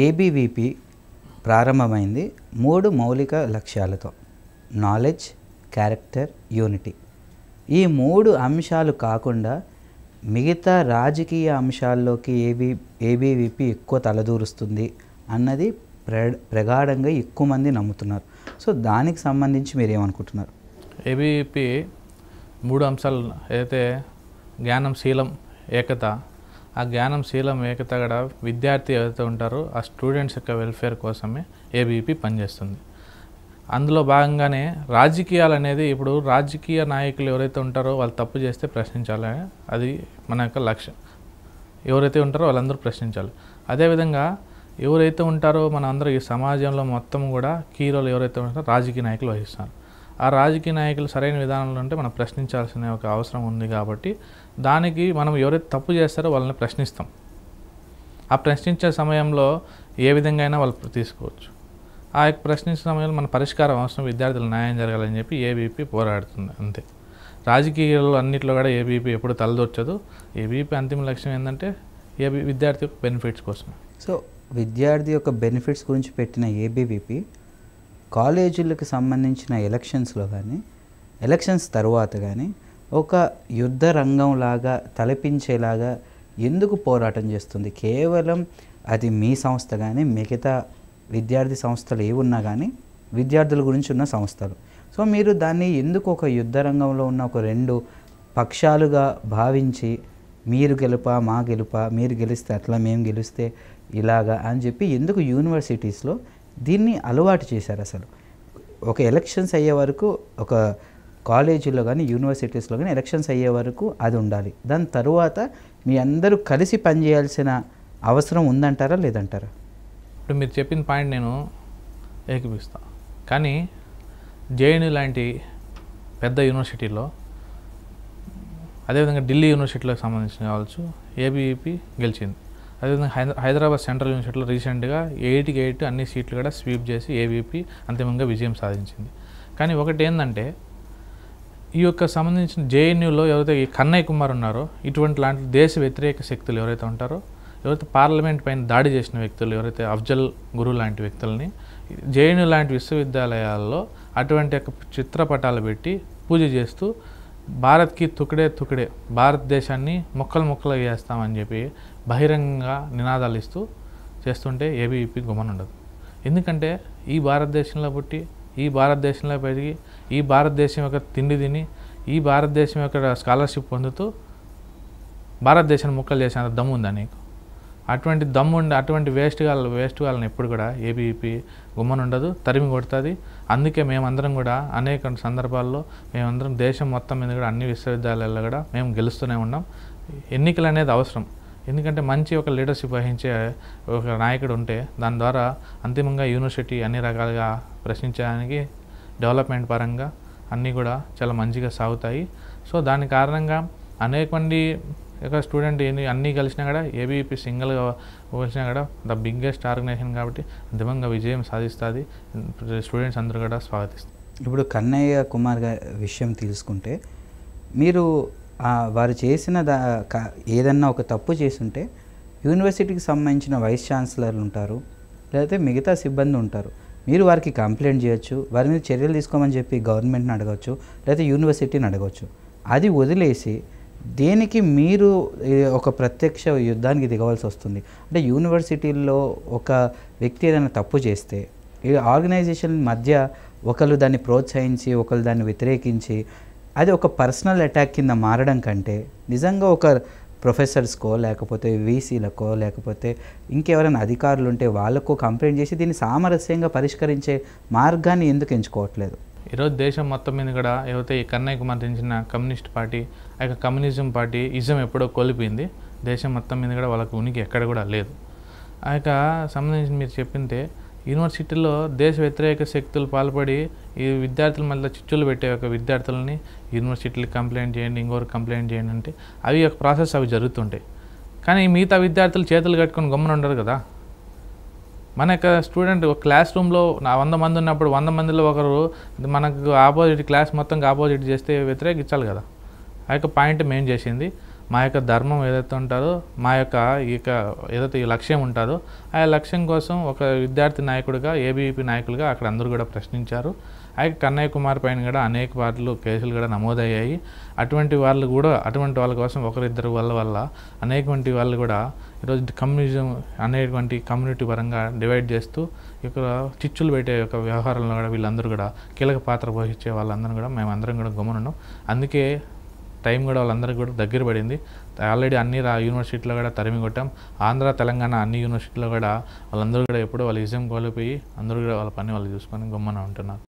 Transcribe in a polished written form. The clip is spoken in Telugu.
ఏబీవీపీ ప్రారంభమైంది 3 మౌలిక లక్ష్యాలతో: నాలెడ్జ్, క్యారెక్టర్, యూనిటీ. ఈ 3 అంశాలు కాకుండా మిగతా రాజకీయ అంశాల్లోకి ఏబీవీపీ ఎక్కువ తలదూరుస్తుంది అన్నది ప్రగాఢంగా ఎక్కువ మంది నమ్ముతున్నారు. సో దానికి సంబంధించి మీరు ఏమనుకుంటున్నారు? ఏబీవీపీ 3 అంశాలు ఏదైతే జ్ఞానం, శీలం, ఏకత, ఆ జ్ఞానం, శీలం, ఏకత కూడా విద్యార్థి ఎవరైతే ఉంటారో ఆ స్టూడెంట్స్ యొక్క వెల్ఫేర్ కోసమే ఏబీవీపీ పనిచేస్తుంది. అందులో భాగంగానే రాజకీయాలు అనేది, ఇప్పుడు రాజకీయ నాయకులు ఎవరైతే ఉంటారో వాళ్ళు తప్పు చేస్తే ప్రశ్నించాలి, అది మన యొక్క లక్ష్యం. ఎవరైతే ఉంటారో వాళ్ళందరూ ప్రశ్నించాలి. అదేవిధంగా ఎవరైతే ఉంటారో మన అందరూ ఈ సమాజంలో మొత్తం కూడా కీ రోల్ ఎవరైతే ఉంటారో రాజకీయ నాయకులు వహిస్తారు. ఆ రాజకీయ నాయకులు సరైన విధానంలో ఉంటే మనం ప్రశ్నించాల్సిన ఒక అవసరం ఉంది. కాబట్టి దానికి మనం ఎవరైతే తప్పు చేస్తారో వాళ్ళని ప్రశ్నిస్తాం. ఆ ప్రశ్నించే సమయంలో ఏ విధంగా అయినా వాళ్ళు తీసుకోవచ్చు. ఆ యొక్క ప్రశ్నించే సమయంలో మన పరిష్కారం అవసరం, విద్యార్థులు న్యాయం జరగాలని చెప్పి ఏబీవీపీ పోరాడుతుంది. అంతే. రాజకీయాలు అన్నింటిలో కూడా ఏబీవీపీ ఎప్పుడు తలదొచ్చదు. ఏబీవీపీ అంతిమ లక్ష్యం ఏంటంటే విద్యార్థి యొక్క బెనిఫిట్స్ కోసమే. సో విద్యార్థి యొక్క బెనిఫిట్స్ గురించి పెట్టిన ఏబీవీపీ కాలేజీలకు సంబంధించిన ఎలక్షన్స్లో కానీ, ఎలక్షన్స్ తర్వాత కానీ ఒక యుద్ధ రంగంలాగా తలపించేలాగా ఎందుకు పోరాటం చేస్తుంది? కేవలం అది మీ సంస్థ కానీ, మిగతా విద్యార్థి సంస్థలు ఏవున్నా కానీ విద్యార్థుల గురించి ఉన్న సంస్థలు. సో మీరు దాన్ని ఎందుకు ఒక యుద్ధ రంగంలో ఉన్న ఒక 2 పక్షాలుగా భావించి, మీరు గెలుపా, మా గెలుపా, మీరు గెలిస్తే అట్లా, మేము గెలిస్తే ఇలాగా అని చెప్పి ఎందుకు యూనివర్సిటీస్లో దీన్ని అలవాటు చేశారు? అసలు ఒక ఎలక్షన్స్ అయ్యే వరకు, ఒక కాలేజీలో కానీ యూనివర్సిటీస్లో కానీ ఎలక్షన్స్ అయ్యే వరకు అది ఉండాలి. దాని తరువాత మీ అందరూ కలిసి పనిచేయాల్సిన అవసరం ఉందంటారా, లేదంటారా? ఇప్పుడు మీరు చెప్పిన పాయింట్ నేను ఏకీపిస్తాను. కానీ జేఎన్యూ లాంటి పెద్ద యూనివర్సిటీలో, అదేవిధంగా ఢిల్లీ యూనివర్సిటీలకు సంబంధించిన కావచ్చు, ఏబీవీపీ గెలిచింది. అదేవిధంగా హైదరాబాద్ సెంట్రల్ యూనివర్సిటీలో రీసెంట్గా 8కి 8 అన్ని సీట్లు కూడా స్వీప్ చేసి ఏబీవీపీ అంతిమంగా విజయం సాధించింది. కానీ ఒకటి ఏంటంటే, ఈ యొక్క సంబంధించిన జేఎన్యూలో ఎవరైతే ఈ కన్నయ్య కుమార్ ఉన్నారో, ఇటువంటి లాంటి దేశ వ్యతిరేక శక్తులు ఎవరైతే ఉంటారో, ఎవరైతే పార్లమెంట్ పైన దాడి చేసిన వ్యక్తులు, ఎవరైతే అఫ్జల్ గురు లాంటి వ్యక్తులని జేఎన్యూ లాంటి విశ్వవిద్యాలయాల్లో అటువంటి యొక్క చిత్రపటాలు పెట్టి పూజ చేస్తూ భారత్కి తుకడే తుకడే, భారతదేశాన్ని ముక్కలు ముక్కలు చేస్తామని చెప్పి బహిరంగంగా నినాదాలు ఇస్తూ చేస్తుంటే ఏబీవీపీ గుమ్మనుండదు. ఎందుకంటే ఈ భారతదేశంలో పుట్టి, ఈ భారతదేశంలో పెరిగి, ఈ భారతదేశం యొక్క తిండి తిని, ఈ భారతదేశం యొక్క స్కాలర్షిప్ పొందుతూ భారతదేశాన్ని ముక్కలు చేసేంత దమ్ము ఉందా నీకు? అటువంటి దమ్ము ఉండి అటువంటి వేస్ట్ వాళ్ళని ఎప్పుడు కూడా ఏబీవీపీ గుమ్మనుండదు, తరిమి కొడుతుంది. అందుకే మేమందరం కూడా అనేక సందర్భాల్లో మేమందరం దేశం మొత్తం మీద కూడా అన్ని విశ్వవిద్యాలయాల్లో కూడా మేము గెలుస్తూనే ఉన్నాం. ఎన్నికలు అనేది అవసరం. ఎందుకంటే మంచి ఒక లీడర్షిప్ వహించే ఒక నాయకుడు ఉంటే దాని ద్వారా అంతిమంగా యూనివర్సిటీ అన్ని రకాలుగా ప్రశ్నించడానికి, డెవలప్మెంట్ పరంగా అన్నీ కూడా చాలా మంచిగా సాగుతాయి. సో దాని కారణంగా అనేక మంది ఒక స్టూడెంట్ అన్నీ కలిసినా కూడా ఏబీవీపీ సింగిల్గా కలిసినా కూడా ద బిగ్గెస్ట్ ఆర్గనైజేషన్ కాబట్టి అంతిమంగా విజయం సాధిస్తుంది. స్టూడెంట్స్ అందరూ కూడా స్వాగతిస్తారు. ఇప్పుడు కన్నయ్య కుమార్ గారి విషయం తీసుకుంటే, మీరు వారు చేసిన ఏదన్నా ఒక తప్పు చేసుంటే యూనివర్సిటీకి సంబంధించిన వైస్ ఛాన్సలర్లు ఉంటారు, లేకపోతే మిగతా సిబ్బంది ఉంటారు. మీరు వారికి కంప్లైంట్ చేయొచ్చు, వారి మీద చర్యలు తీసుకోమని చెప్పి గవర్నమెంట్ని అడగవచ్చు, లేకపోతే యూనివర్సిటీని అడగవచ్చు. అది వదిలేసి దేనికి మీరు ఒక ప్రత్యక్ష యుద్ధానికి దిగవలసి వస్తుంది? అంటే యూనివర్సిటీల్లో ఒక వ్యక్తి ఏదైనా తప్పు చేస్తే ఈ ఆర్గనైజేషన్ మధ్య ఒకరు దాన్ని ప్రోత్సహించి, ఒకరు దాన్ని వ్యతిరేకించి, అది ఒక పర్సనల్ అటాక్ కింద మారడం కంటే నిజంగా ఒక ప్రొఫెసర్స్కో, లేకపోతే వీసీలకో, లేకపోతే ఇంకెవరైనా అధికారులు ఉంటే వాళ్ళకో కంప్లైంట్ చేసి దీన్ని సామరస్యంగా పరిష్కరించే మార్గాన్ని ఎందుకు ఎంచుకోవట్లేదు? ఈరోజు దేశం మొత్తం మీద కూడా ఏవైతే ఈ కన్నయ్య కుమార్ తెంచిన కమ్యూనిస్ట్ పార్టీ, ఆ యొక్క కమ్యూనిజం పార్టీ ఇజం ఎప్పుడో కోల్పోయింది. దేశం మొత్తం మీద కూడా వాళ్ళకి ఉనికి ఎక్కడ కూడా లేదు. ఆ యొక్క సంబంధించి మీరు చెప్పింటే యూనివర్సిటీలో దేశ వ్యతిరేక శక్తులు పాల్పడి ఈ విద్యార్థుల మధ్య చిచ్చులు పెట్టే ఒక విద్యార్థులని యూనివర్సిటీలకు కంప్లైంట్ చేయండి, ఇంకొకరికి కంప్లైంట్ చేయండి అంటే అవి ఒక ప్రాసెస్ అవి జరుగుతుంటాయి. కానీ మిగతా విద్యార్థులు చేతులు కట్టుకొని గమ్మున ఉండరు కదా. మన యొక్క స్టూడెంట్ ఒక క్లాస్ రూమ్లో 100 మంది ఉన్నప్పుడు 100 మందిలో ఒకరు మనకు ఆపోజిట్ క్లాస్ మొత్తంగా ఆపోజిట్ చేస్తే వ్యతిరేకించాలి కదా. ఆ యొక్క పాయింట్ మేము చేసింది. మా యొక్క ధర్మం ఏదైతే ఉంటుందో, మా యొక్క ఏదైతే ఈ లక్ష్యం ఉంటుందో ఆ లక్ష్యం కోసం ఒక విద్యార్థి నాయకుడిగా, ఏబీవీపీ నాయకులుగా అక్కడ అందరూ కూడా ప్రశ్నించారు. అయితే కన్నయ్య కుమార్ పైన కూడా అనేక కేసులు కూడా నమోదయ్యాయి. అటువంటి వాళ్ళ కోసం ఒకరిద్దరు వల్ల అనేకమంది వాళ్ళు కూడా ఈరోజు కమ్యూనిజం అనేటువంటి కమ్యూనిటీ పరంగా డివైడ్ చేస్తూ ఇక్కడ చిచ్చులు పెట్టే యొక్క వ్యవహారంలో కూడా వీళ్ళందరూ కూడా కీలక పాత్ర పోషించే వాళ్ళందరూ కూడా మేమందరం కూడా గమనున్నాం. అందుకే టైం కూడా వాళ్ళందరికీ కూడా దగ్గర పడింది. ఆల్రెడీ అన్ని యూనివర్సిటీలో కూడా తరిమి కొట్టాం. ఆంధ్ర, తెలంగాణ అన్ని యూనివర్సిటీలో కూడా వాళ్ళందరూ కూడా ఎప్పుడో వాళ్ళ ఇజం కోల్పోయి అందరూ కూడా వాళ్ళ పని వాళ్ళు చూసుకొని గమ్మన ఉంటున్నారు.